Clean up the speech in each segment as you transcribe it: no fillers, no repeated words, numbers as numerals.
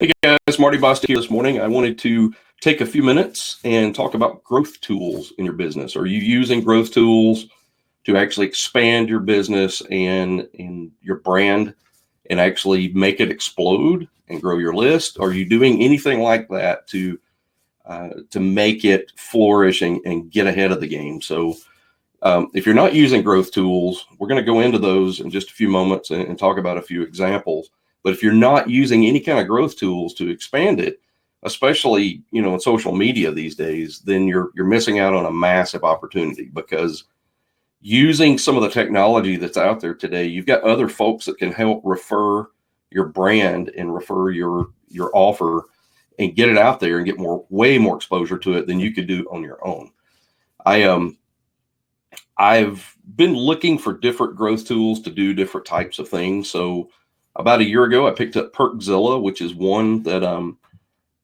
Hey guys, Marty Bostic here this morning. I wanted to take a few minutes and talk about growth tools in your business. Are you using growth tools to actually expand your business and your brand and actually make it explode and grow your list? Are you doing anything like that to make it flourish and get ahead of the game? So if you're not using growth tools, we're going to go into those in just a few moments and talk about a few examples. But if you're not using any kind of growth tools to expand it, especially, in social media these days, then you're missing out on a massive opportunity, because using some of the technology that's out there today, you've got other folks that can help refer your brand and refer your offer and get it out there and get way more exposure to it than you could do on your own. I've been looking for different growth tools to do different types of things. So about a year ago, I picked up Perkzilla, which is one that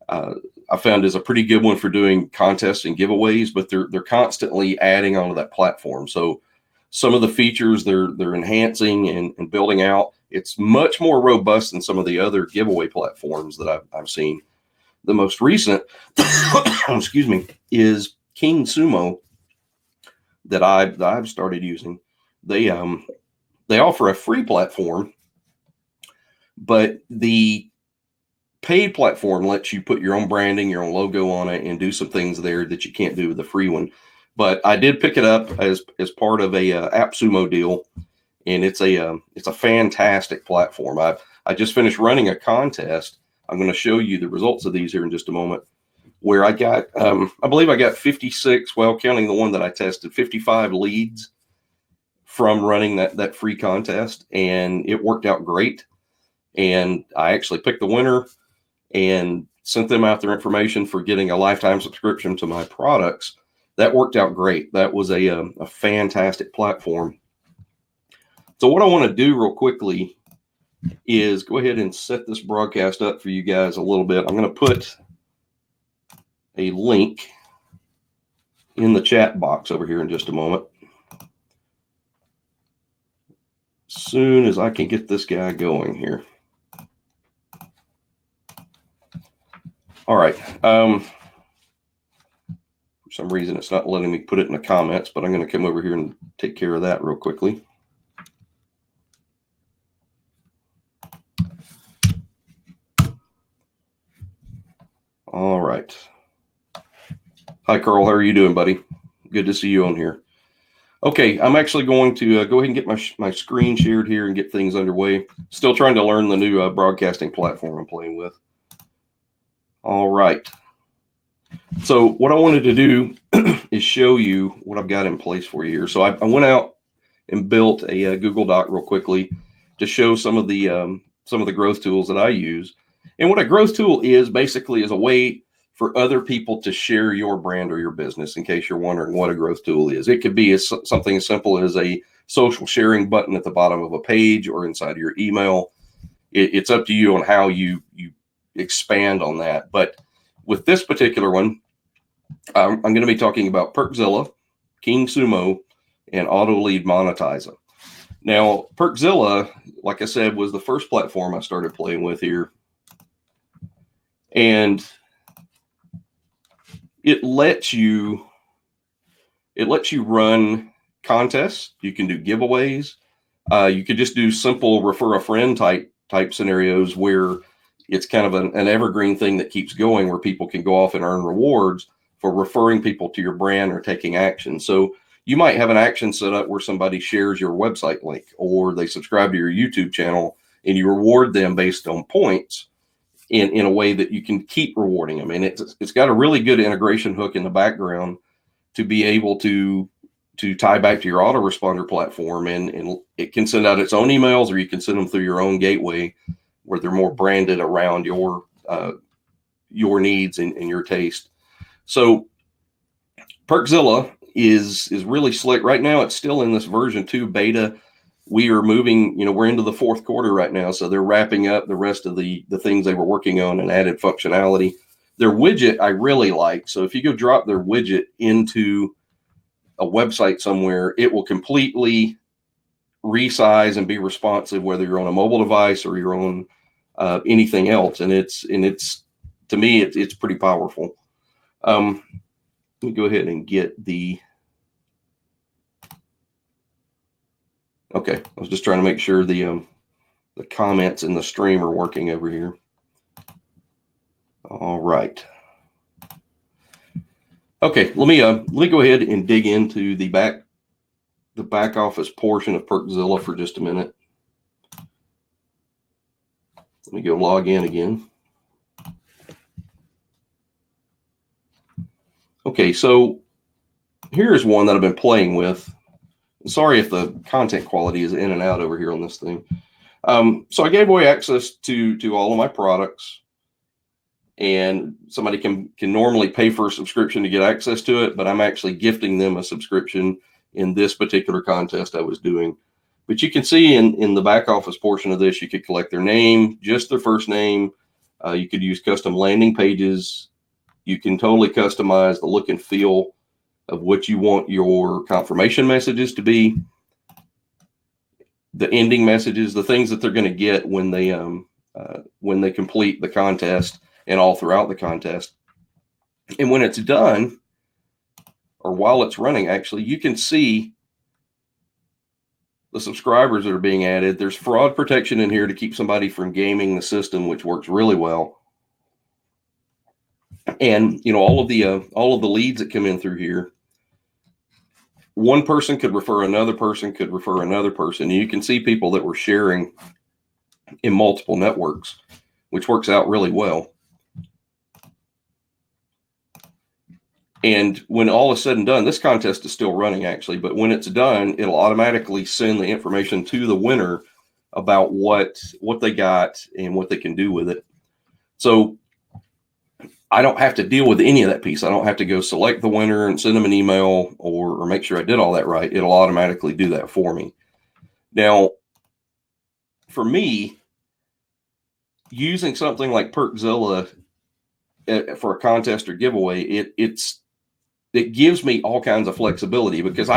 I found is a pretty good one for doing contests and giveaways, but they're constantly adding onto that platform. So some of the features they're enhancing and building out. It's much more robust than some of the other giveaway platforms that I've seen. The most recent, excuse me, is King Sumo that I've started using. They offer a free platform, but the paid platform lets you put your own branding, your own logo on it, and do some things there that you can't do with the free one. But I did pick it up as part of a AppSumo deal, and it's a fantastic platform. I just finished running a contest. I'm going to show you the results of these here in just a moment, where I got, I believe I got 56, well, counting the one that I tested, 55 leads from running that free contest, and it worked out great. And I actually picked the winner and sent them out their information for getting a lifetime subscription to my products. That worked out great. That was a fantastic platform. So what I want to do real quickly is go ahead and set this broadcast up for you guys a little bit. I'm going to put a link in the chat box over here in just a moment. As soon as I can get this guy going here. All right. For some reason, it's not letting me put it in the comments, but I'm going to come over here and take care of that real quickly. All right. Hi, Carl. How are you doing, buddy? Good to see you on here. Okay, I'm actually going to go ahead and get my screen shared here and get things underway. Still trying to learn the new broadcasting platform I'm playing with. All right. So what I wanted to do is show you what I've got in place for you here. So I went out and built a Google Doc real quickly to show some of the growth tools that I use. And what a growth tool is basically is a way for other people to share your brand or your business, in case you're wondering what a growth tool is. It could be something as simple as a social sharing button at the bottom of a page or inside of your email. It's up to you on how you expand on that. But with this particular one, I'm going to be talking about Perkzilla, King Sumo, and Auto Lead Monetizer. Now, Perkzilla, like I said, was the first platform I started playing with here. And it lets you run contests. You can do giveaways. You could just do simple refer a friend type scenarios where it's kind of an evergreen thing that keeps going, where people can go off and earn rewards for referring people to your brand or taking action. So you might have an action set up where somebody shares your website link, or they subscribe to your YouTube channel, and you reward them based on points in a way that you can keep rewarding them. And it's got a really good integration hook in the background to be able to tie back to your autoresponder platform, and it can send out its own emails, or you can send them through your own gateway where they're more branded around your needs and your taste. So Perkzilla is really slick. Right now, it's still in this version 2 beta. We are moving, we're into the 4th quarter right now. So they're wrapping up the rest of the things they were working on and added functionality. Their widget I really like. So if you go drop their widget into a website somewhere, it will completely resize and be responsive, whether you're on a mobile device or you're on anything else. And it's to me, it's pretty powerful. Let me go ahead and get okay. I was just trying to make sure the comments in the stream are working over here. All right. Okay, let me go ahead and dig into the back office portion of Perkzilla for just a minute. Let me go log in again. Okay, so here's one that I've been playing with. Sorry if the content quality is in and out over here on this thing. So I gave away access to all of my products, and somebody can normally pay for a subscription to get access to it, but I'm actually gifting them a subscription in this particular contest I was doing. But you can see in the back office portion of this, you could collect their name, just their first name. You could use custom landing pages. You can totally customize the look and feel of what you want your confirmation messages to be, the ending messages, the things that they're going to get when they complete the contest and all throughout the contest. And when it's done, or while it's running, actually, you can see the subscribers that are being added. There's fraud protection in here to keep somebody from gaming the system, which works really well. And all of the leads that come in through here, one person could refer another person, could refer another person. And you can see people that were sharing in multiple networks, which works out really well. And when all is said and done, this contest is still running actually, but when it's done, it'll automatically send the information to the winner about what they got and what they can do with it. So I don't have to deal with any of that piece. I don't have to go select the winner and send them an email or make sure I did all that right. It'll automatically do that for me. Now, for me, using something like Perkzilla for a contest or giveaway, it gives me all kinds of flexibility, because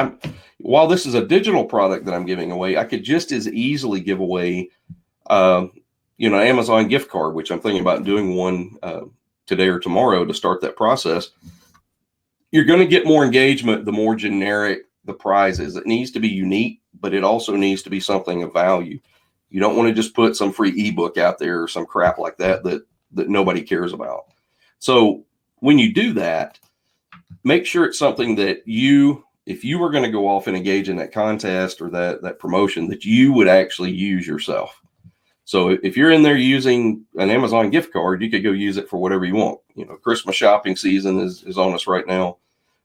while this is a digital product that I'm giving away, I could just as easily give away, an Amazon gift card, which I'm thinking about doing one today or tomorrow to start that process. You're going to get more engagement the more generic the prize is. It needs to be unique, but it also needs to be something of value. You don't want to just put some free ebook out there or some crap like that nobody cares about. So when you do that, make sure it's something that if you were going to go off and engage in that contest or that promotion, that you would actually use yourself. So if you're in there using an Amazon gift card, you could go use it for whatever you want. Christmas shopping season is on us right now.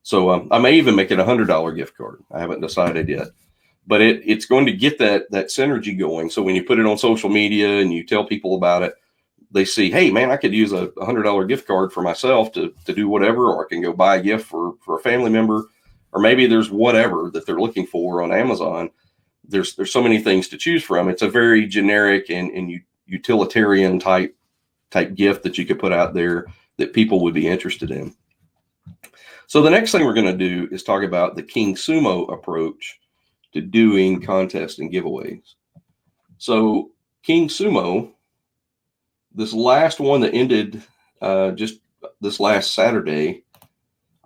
So I may even make it $100 gift card. I haven't decided yet, but it's going to get that synergy going. So when you put it on social media and you tell people about it, they see, hey man, I could use a $100 gift card for myself to do whatever, or I can go buy a gift for a family member, or maybe there's whatever that they're looking for on Amazon. There's so many things to choose from. It's a very generic and utilitarian type gift that you could put out there that people would be interested in. So the next thing we're going to do is talk about the King Sumo approach to doing contests and giveaways. So King Sumo, this last one that ended just this last Saturday,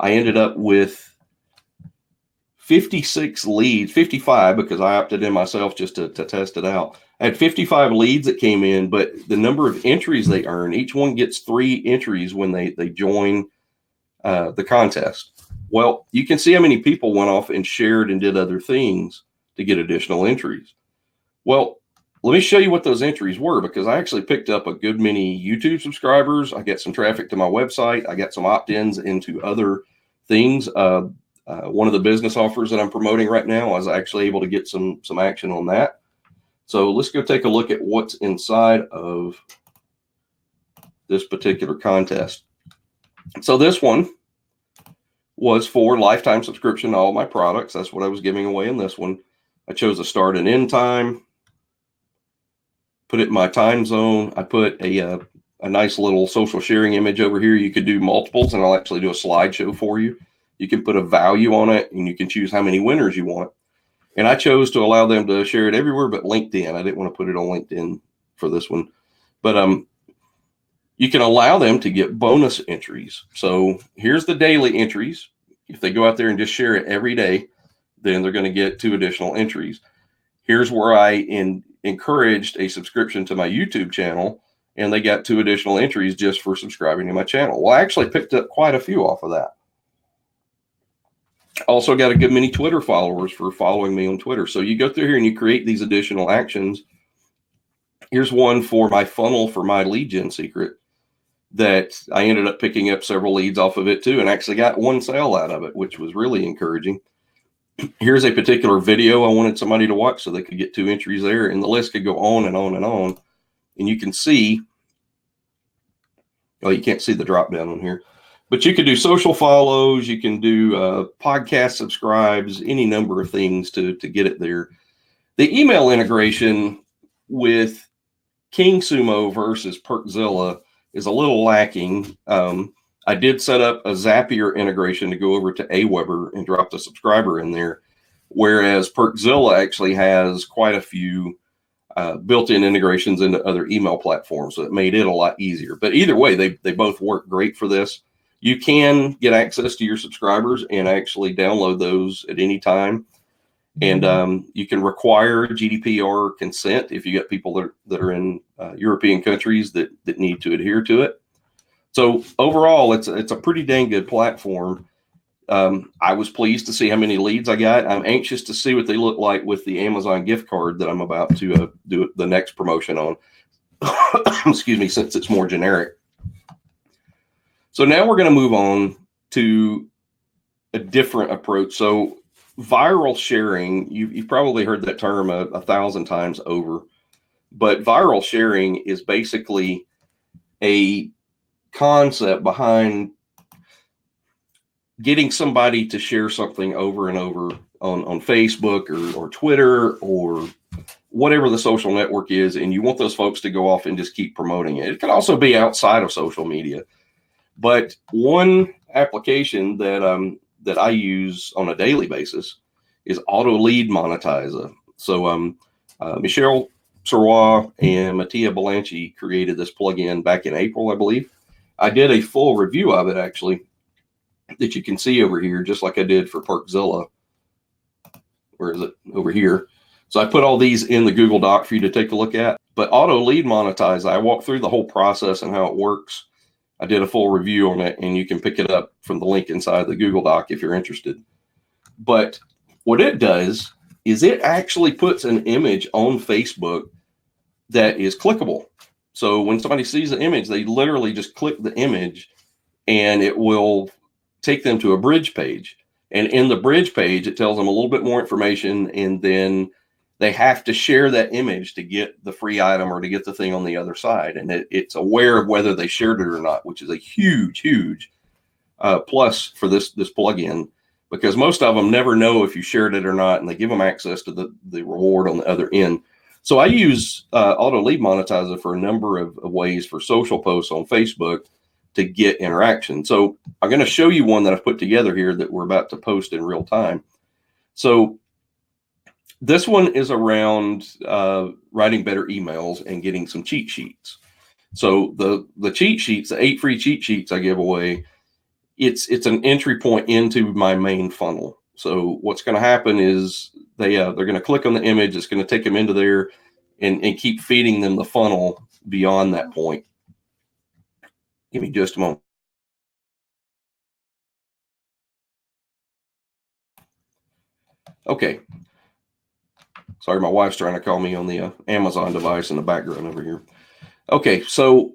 I ended up with 56 leads, 55 because I opted in myself just to test it out. I had 55 leads that came in, but the number of entries they earn, each one gets 3 entries when they join the contest. Well, you can see how many people went off and shared and did other things to get additional entries. Well, let me show you what those entries were, because I actually picked up a good many YouTube subscribers. I got some traffic to my website. I got some opt-ins into other things. One of the business offers that I'm promoting right now, I was actually able to get some action on that. So let's go take a look at what's inside of this particular contest. So this one was for lifetime subscription to all my products. That's what I was giving away in this one. I chose a start and end time, put it in my time zone. I put a nice little social sharing image over here. You could do multiples, and I'll actually do a slideshow for you. You can put a value on it, and you can choose how many winners you want. And I chose to allow them to share it everywhere but LinkedIn. I didn't want to put it on LinkedIn for this one. But you can allow them to get bonus entries. So here's the daily entries. If they go out there and just share it every day, then they're going to get 2 additional entries. Here's where I encouraged a subscription to my YouTube channel, and they got 2 additional entries just for subscribing to my channel. Well, I actually picked up quite a few off of that. Also got a good many Twitter followers for following me on Twitter. So you go through here and you create these additional actions. Here's one for my funnel for my lead gen secret that I ended up picking up several leads off of it too, and actually got 1 sale out of it, which was really encouraging. Here's a particular video I wanted somebody to watch so they could get 2 entries there, and the list could go on and on and on. And you can see, well, you can't see the drop down on here, but you can do social follows, you can do podcast subscribes, any number of things to get it there. The email integration with King Sumo versus Perkzilla is a little lacking. I did set up a Zapier integration to go over to Aweber and drop the subscriber in there, whereas Perkzilla actually has quite a few built-in integrations into other email platforms, so it made it a lot easier. But either way, they both work great for this. You can get access to your subscribers and actually download those at any time. And you can require GDPR consent if you got people that are in European countries that need to adhere to it. So overall, it's a pretty dang good platform. I was pleased to see how many leads I got. I'm anxious to see what they look like with the Amazon gift card that I'm about to do the next promotion on. Excuse me, since it's more generic. So now we're going to move on to a different approach. So viral sharing, you've probably heard that term 1,000 times over, but viral sharing is basically a concept behind getting somebody to share something over and over on Facebook or Twitter or whatever the social network is, and you want those folks to go off and just keep promoting it. It can also be outside of social media. But one application that I use on a daily basis is Auto Lead Monetizer. So Michelle Serrois and Mattia Belanchi created this plugin back in April, I believe. I did a full review of it, actually, that you can see over here, just like I did for Perkzilla. Where is it? Over here. So I put all these in the Google Doc for you to take a look at. But Auto Lead Monetizer, I walked through the whole process and how it works. I did a full review on it, and you can pick it up from the link inside the Google Doc if you're interested. But what it does is it actually puts an image on Facebook that is clickable. So when somebody sees the image, they literally just click the image, and it will take them to a bridge page. And in the bridge page, it tells them a little bit more information, and then they have to share that image to get the free item or to get the thing on the other side. And it's aware of whether they shared it or not, which is a huge, huge plus for this plugin, because most of them never know if you shared it or not, and they give them access to the reward on the other end. So I use Auto Lead Monetizer for a number of ways for social posts on Facebook to get interaction. So I'm going to show you one that I've put together here that we're about to post in real time. So this one is around writing better emails and getting some cheat sheets. So the cheat sheets, the 8 free cheat sheets I give away, it's an entry point into my main funnel. So what's going to happen is they're going to click on the image. It's going to take them into there and keep feeding them the funnel beyond that point. Give me just a moment. Okay. Sorry, my wife's trying to call me on the Amazon device in the background over here. Okay, so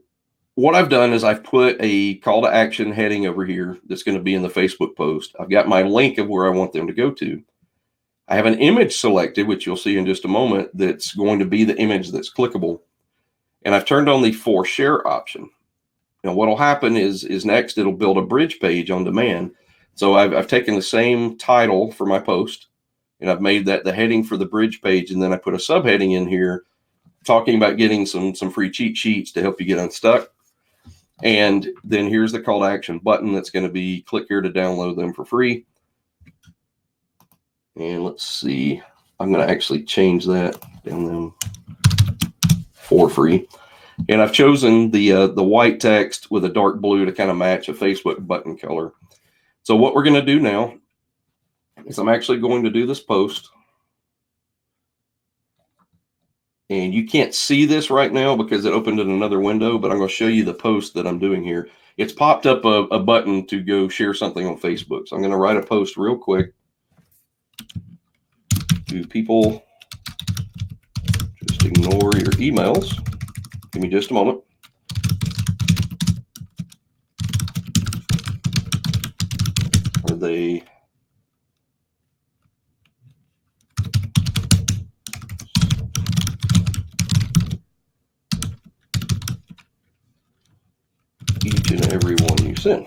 what I've done is I've put a call to action heading over here that's going to be in the Facebook post. I've got my link of where I want them to go to. I have an image selected, which you'll see in just a moment, that's going to be the image that's clickable. And I've turned on the for share option. Now what will happen is next it'll build a bridge page on demand. So I've taken the same title for my post, and I've made that the heading for the bridge page, and then I put a subheading in here talking about getting some free cheat sheets to help you get unstuck. And then here's the call to action button that's going to be click here to download them for free. And let's see, I'm going to actually change that down them for free. And I've chosen the white text with a dark blue to kind of match a Facebook button color. So what we're going to do now is I'm actually going to do this post. And you can't see this right now because it opened in another window, but I'm going to show you the post that I'm doing here. It's popped up a button to go share something on Facebook. So I'm going to write a post real quick. Do people just ignore your emails? Give me just a moment. Are they... each and every one you send.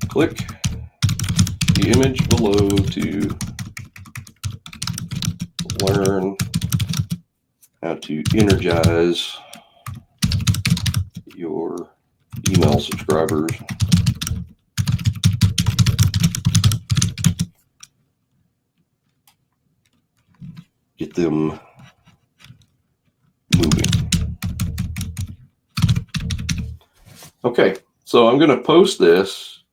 Click the image below to learn how to energize your email subscribers. Get them moving. Okay, so I'm going to post this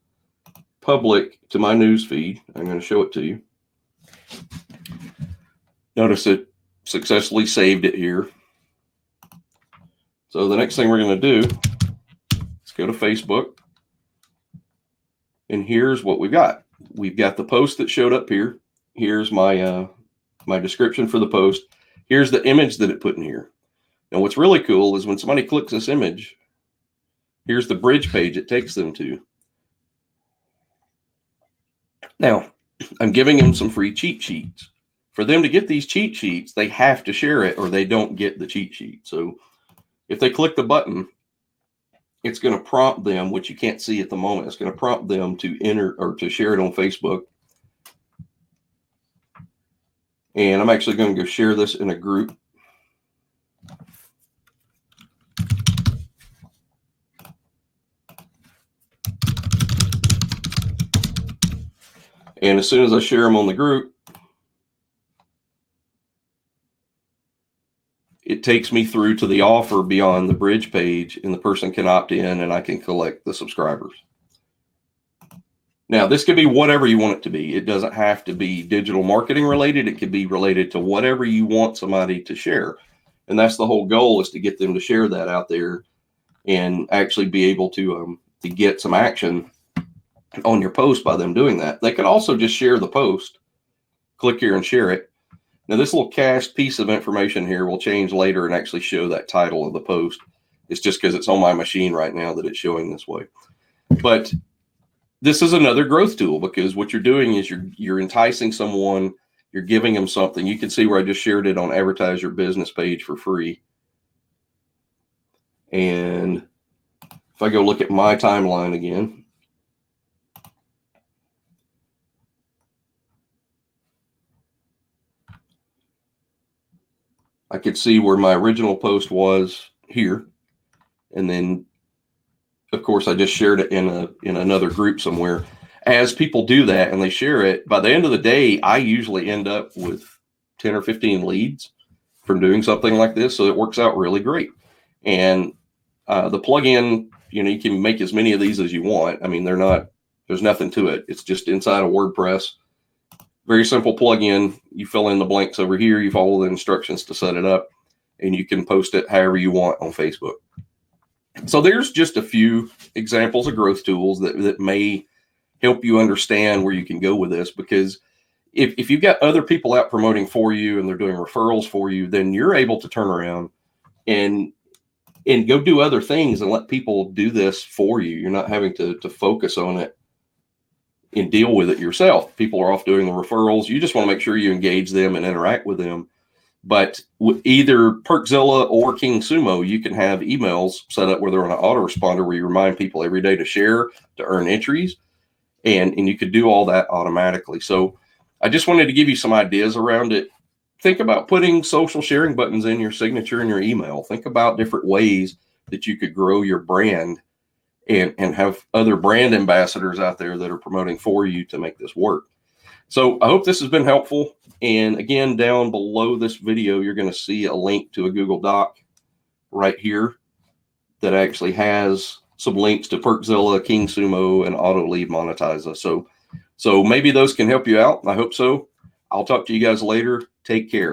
public to my news feed. I'm going to show it to you. Notice it successfully saved it here. So the next thing we're going to do is go to Facebook. And here's what we've got. We've got the post that showed up here. Here's my my description for the post. Here's the image that it put in here. And what's really cool is when somebody clicks this image, here's the bridge page it takes them to. Now, I'm giving them some free cheat sheets. For them to get these cheat sheets, they have to share it or they don't get the cheat sheet. So if they click the button, it's going to prompt them, which you can't see at the moment. It's going to prompt them to enter or to share it on Facebook. And I'm actually going to go share this in a group. And as soon as I share them on the group, it takes me through to the offer beyond the bridge page, and the person can opt in and I can collect the subscribers. Now, this could be whatever you want it to be. It doesn't have to be digital marketing related. It could be related to whatever you want somebody to share. And that's the whole goal, is to get them to share that out there and actually be able to get some action on your post by them doing that. They could also just share the post. Click here and share it. Now, this little cached piece of information here will change later and actually show that title of the post. It's just because it's on my machine right now that it's showing this way. But this is another growth tool, because what you're doing is you're enticing someone, you're giving them something. You can see where I just shared it on Advertise Your Business page for free. And if I go look at my timeline again, I could see where my original post was here. And then, of course, I just shared it in another group somewhere. As people do that and they share it, by the end of the day, I usually end up with 10 or 15 leads from doing something like this. So it works out really great. And the plugin, you can make as many of these as you want. I mean, there's nothing to it. It's just inside of WordPress. Very simple plugin. You fill in the blanks over here. You follow the instructions to set it up, and you can post it however you want on Facebook. So there's just a few examples of growth tools that may help you understand where you can go with this, because if you've got other people out promoting for you and they're doing referrals for you, then you're able to turn around and go do other things and let people do this for you. You're not having to focus on it and deal with it yourself. People are off doing the referrals. You just want to make sure you engage them and interact with them. But with either Perkzilla or King Sumo, you can have emails set up where they're on an autoresponder where you remind people every day to share, to earn entries, and you could do all that automatically. So I just wanted to give you some ideas around it. Think about putting social sharing buttons in your signature in your email. Think about different ways that you could grow your brand and have other brand ambassadors out there that are promoting for you to make this work. So I hope this has been helpful. And again, down below this video, you're going to see a link to a Google Doc right here that actually has some links to Perkzilla, King Sumo, and Auto Lead Monetizer. So maybe those can help you out. I hope so. I'll talk to you guys later. Take care.